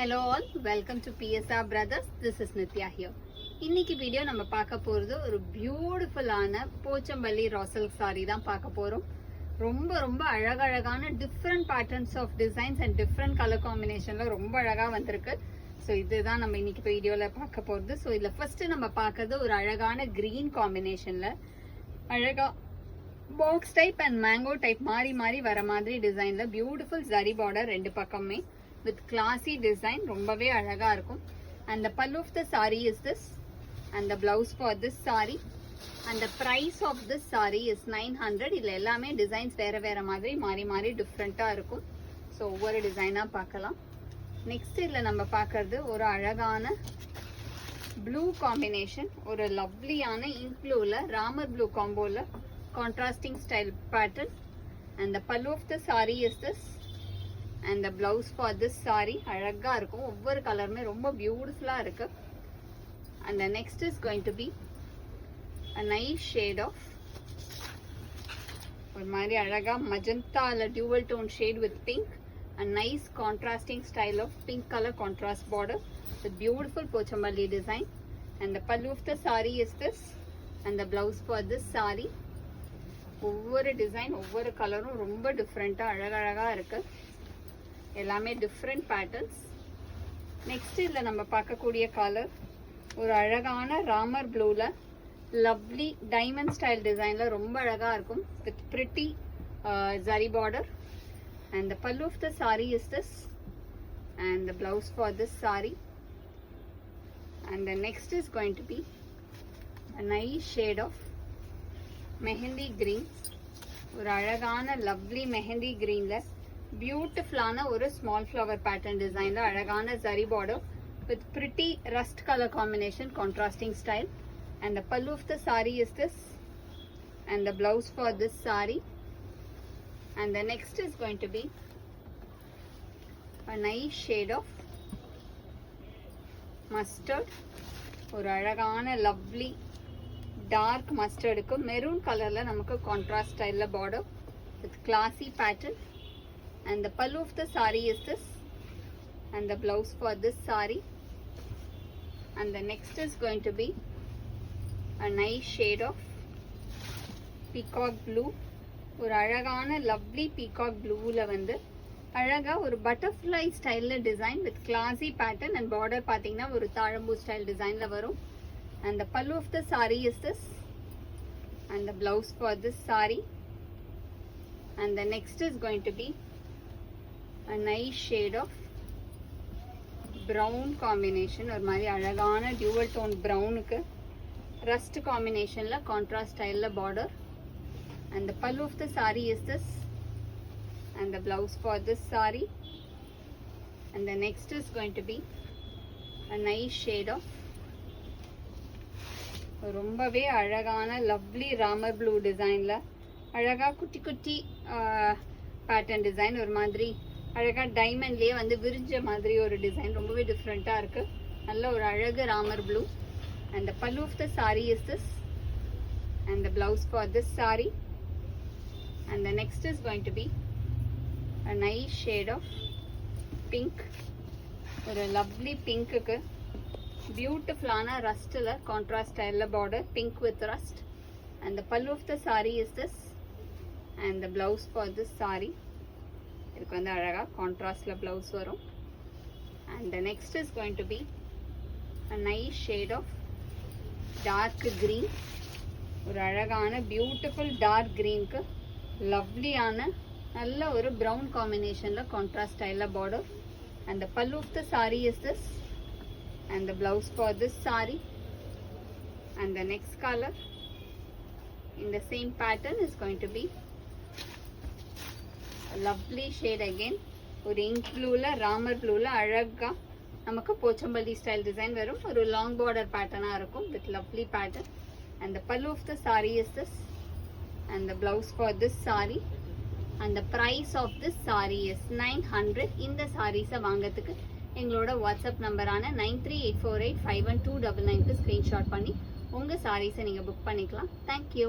Hello all, welcome to PSR Brothers. This is Nitya here. இன்னைக்கு video நம்ம பார்க்க போறது ஒரு பியூட்டிஃபுல்லான போச்சம்பள்ளி ரா சில்க் saree தான் பார்க்க போறோம். ரொம்ப ரொம்ப அழகழகான different patterns of designs and different colour காம்பினேஷன்ல ரொம்ப அழகா வந்திருக்கு. ஸோ இதுதான் நம்ம இன்னைக்கு வீடியோல பார்க்க போறது. ஸோ இதுல ஃபர்ஸ்ட் நம்ம பார்க்கறது ஒரு அழகான கிரீன் காம்பினேஷன்ல அழகா box type and mango type மாறி மாறி வர மாதிரி டிசைன்ல பியூட்டிஃபுல் ஜரி பார்டர் ரெண்டு பக்கமே with classy design ரொம்பவே அழகா இருக்கும். and the pallu of the saree is this and the blouse for this saree and the price of this saree is 900. இதுல எல்லாமே டிசைன்ஸ் வேற வேற மாதிரி மாறி மாறி டிஃப்ரெண்டா இருக்கும். ஸோ ஒவ்வொரு டிசைனா பார்க்கலாம். நெக்ஸ்ட் இதுல நம்ம பார்க்கறது ஒரு அழகான ப்ளூ காம்பினேஷன், ஒரு லவ்லியான இங்க் ப்ளூல ராமர் ப்ளூ காம்போல contrasting style pattern. and the pallu of the saree is this and the blouse for this saree அழகா இருக்கும். ஒவ்வொரு கலருமே ரொம்ப பியூட்டிஃபுல்லா இருக்கு. and the next is going to be a nice shade of ஒரு மாதிரி அழகா magenta அல்ல dual tone shade with pink, a nice contrasting style of pink color contrast border with beautiful pochamalli design. and the pallu of the saree is this and the blouse for this saree. ஒவ்வொரு design ஒவ்வொரு கலரும் ரொம்ப டிஃப்ரெண்டா அழகழகா இருக்கு. எல்லாமே different patterns. Next இதில் நம்ம பார்க்கக்கூடிய கலர் ஒரு அழகான ராமர் ப்ளூவில் லவ்லி டைமண்ட் ஸ்டைல் டிசைனில் ரொம்ப அழகாக இருக்கும் with pretty zari border. and the pallu of the saree is this and the blouse for this saree. and the next is going to be a nice shade of mehndi green, ஒரு அழகான lovely mehndi greenல பியூட்டிஃபுல்லான ஒரு small flower pattern டிசைன்ல அழகான zari border with pretty rust colour combination contrasting style. and the pallu of the saree is this and the blouse for this saree. and the next is going to be a nice shade of mustard, ஒரு அழகான lovely dark மஸ்டர்டுக்கு maroon கலர்ல நமக்கு contrast ஸ்டைல்ல border with classy pattern. and the pallu of the saree is this and the blouse for this saree. and the next is going to be a nice shade of peacock blue, ஒரு அழகான lovely peacock blueல வந்து அழகா ஒரு butterfly ஸ்டைல்ல design with classy pattern and border பாத்தீங்கன்னா ஒரு தாழம்பூ style டிசைன்ல வரும். and the pallu of the saree is this and the blouse for this saree. and the next is going to be a nice shade of brown combination, ஒரு மாதிரி அழகான dual tone brownக்கு rust combinationல contrast styleல border. and the pallu of the saree is this and the blouse for this saree. and the next is going to be a nice shade of ரொம்பவே அழகான lovely Ramar blue டிசைன்ல அழகா குட்டி குட்டி pattern design, ஒரு மாதிரி அழகா டைமண்ட்லயே வந்து விரிஞ்ச மாதிரி ஒரு டிசைன் ரொம்பவே டிஃப்ரெண்டா இருக்கு. நல்ல ஒரு அழகு Ramar blue. and the pallu of the saree is this and the blouse for this saree. and the next is going to be a nice shade of pink, ஒரு லவ்லி பிங்க்குக்கு பியூட்டிஃபுல்லான ரஸ்ட்ல கான்ட்ராஸ்ட் ஸ்டைல்ல border pink with rust. and the pallu of the saree is this and the blouse for this saree. இதுக்கு வந்து அழகா கான்ட்ராஸ்ட்ல blouse வரும். and the next is going to be a nice shade of dark green, ஒரு அழகான beautiful dark கிரீனுக்கு லவ்லியான நல்ல ஒரு brown காம்பினேஷன்ல contrast ஸ்டைல்ல border. and the pallu of the saree is this and the blouse for this saree. and the next color in the same pattern is going to be lovely shade again, ஒரு ink ப்ளூல ராமர் ப்ளூல அழகா நமக்கு Pochampalli style design வரும். ஒரு long border பேட்டர்னா இருக்கும் with lovely pattern. and the pallu of the saree is this and the blouse for this saree. and the price of this saree is 900. இந்த சாரீஸை வாங்கிறதுக்கு எங்களோட வாட்ஸ்அப் நம்பரான 9384851299க்கு ஸ்க்ரீன்ஷாட் பண்ணி உங்கள் சாரீஸை நீங்கள் புக் பண்ணிக்கலாம். தேங்க்யூ.